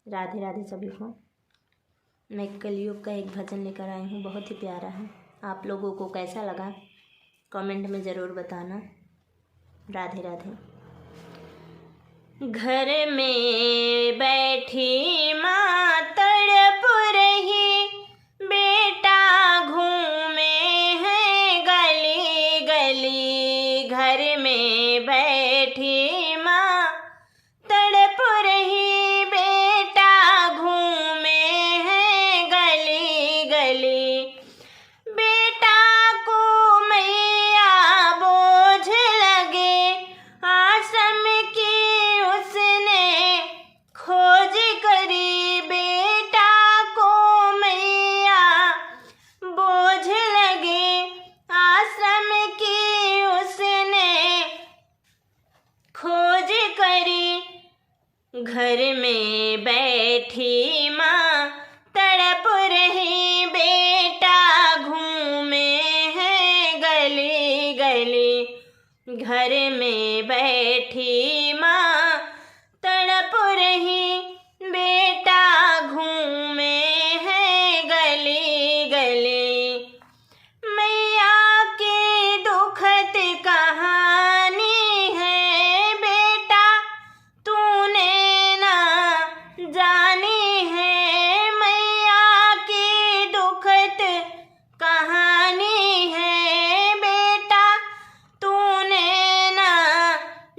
राधे राधे सभी को। मैं कलयुग का एक भजन लेकर आई हूँ, बहुत ही प्यारा है। आप लोगों को कैसा लगा कमेंट में ज़रूर बताना। राधे राधे। घर में बैठी माँ तड़प रही, बेटा घूमे हैं गली गली। घर में बैठी माँ तड़प रही, बेटा घूमे हैं गली गली। बेटा को मैया बोझ लगे, आश्रम की उसने खोज करी। बेटा को मैया बोझ लगे, आश्रम की उसने खोज करी। घर में बैठी माँ तड़प रही, बेटा घूमे हैं गली गली। घर में बैठी माँ तड़प रही, बेटा घूमे हैं गली गली। मैया की दुखद कहानी है, बेटा तूने ना जानी है। मैया की दुखद कहानी है, बेटा तूने ना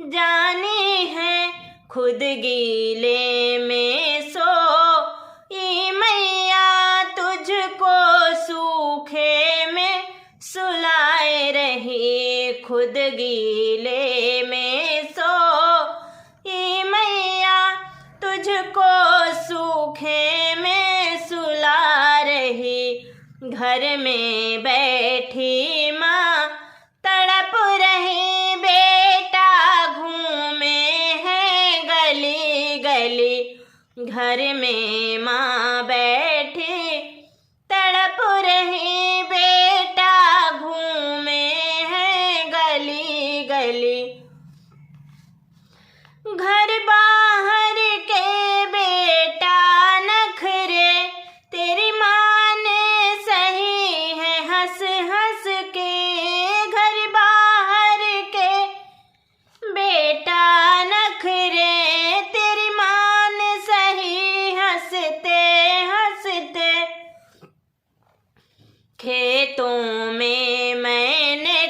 जानी है। खुद गीले में सोई मैया, तुझको सूखे में सुलाए रही। खुद गीले में सोई मैया, तुझको सूखे में सुला रही। घर में बैठी माँ तड़प रही, बेटा घूमे हैं गली गली। घर में माँ बैठी तड़प रही, बेटा घूमे हैं गली गली। घर बाहर के बेटा नखरे, तेरी माँ ने सही है हंस हंस के। घर बाहर के बेटा नखरे, तेरी माँ ने सही हंसते हंसते। खेतों में मैंने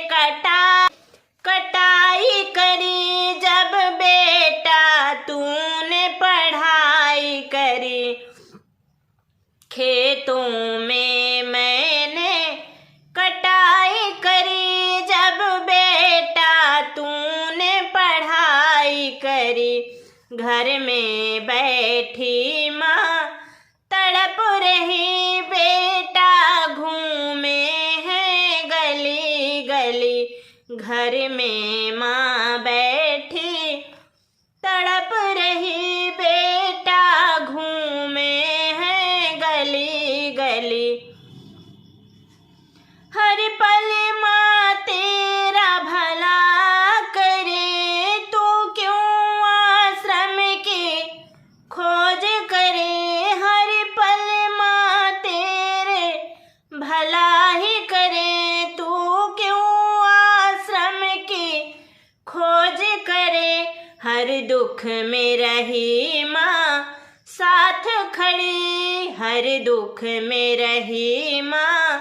कटाई करी, जब बेटा तूने पढ़ाई करी। खेतों में मैंने कटाई करी, जब बेटा तूने पढ़ाई करी। घर में बैठी माँ तड़प रही, बेटा घूमे हैं गली गली। घर में माँ बैठी तड़प रही, बेटा घूमे हैं गली गली। हर पल माँ तेरा भला करे, तू क्यों आश्रम की खोज करे। हर पल माँ तेरे भला ही करे, तू क्यों आश्रम की खोज करे। हर दुख में रही माँ साथ खड़ी, हर दुख में रही माँ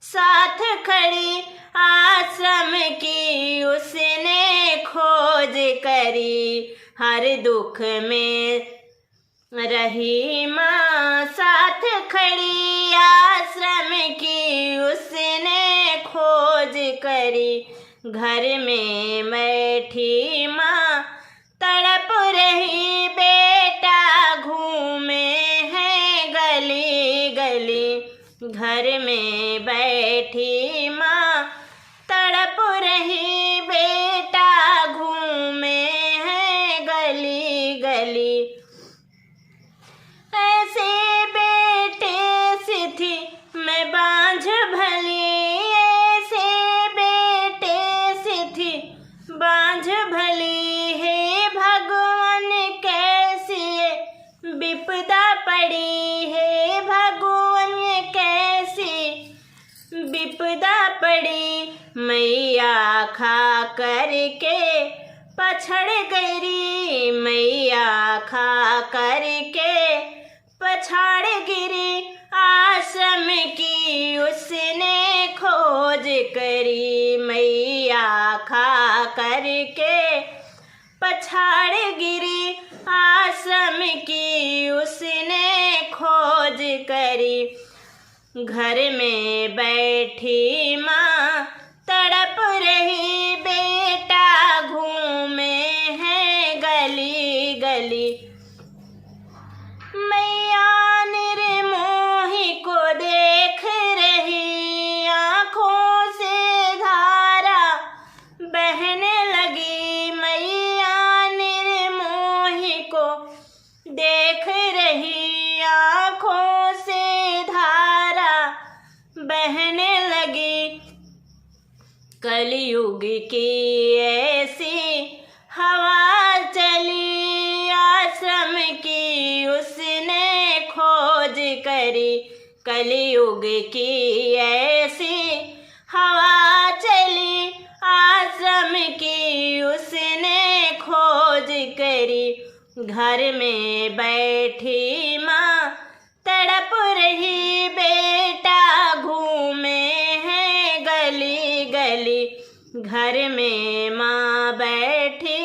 साथ खड़ी। आश्रम की उसने खोज करी, हर दुख में रही माँ साथ खड़ी। आश्रम की उसने खोज करी। घर में बैठी माँ तड़प रही, बेटा घूमे हैं गली गली। घर में बैठी माँ तड़प रही, बेटा घूमे हैं गली गली। ऐसे बेटे से थी मैं बांझ भली, ऐसे बेटे से थी बांझ भली। हे भगवान विपदा पड़ी है भगवान कैसी विपदा पड़ी, मैया खा करके पछड़ गई, मैया खा करके पछाड़ गिरी, आश्रम की उसने खोज करी, मैया खा करके पछाड़ गिरी, आश्रम की उसने खोज करी। घर में बैठी माँ तड़प रही, बेटा घूमे हैं गली गली, मैया निर्मोही को देख रही, आँखों से धारा बहने लगी, मैया निर्मोही को देख रही, आँखों से धारा बहने लगी। कलयुग की ऐसी हवा चली, आश्रम की उसने खोज करी, कलयुग की ऐसी हवा चली, आश्रम की उसने खोज करी। घर में बैठी माँ तड़प रही, बेटा घूमे हैं गली गली, घर में माँ बैठी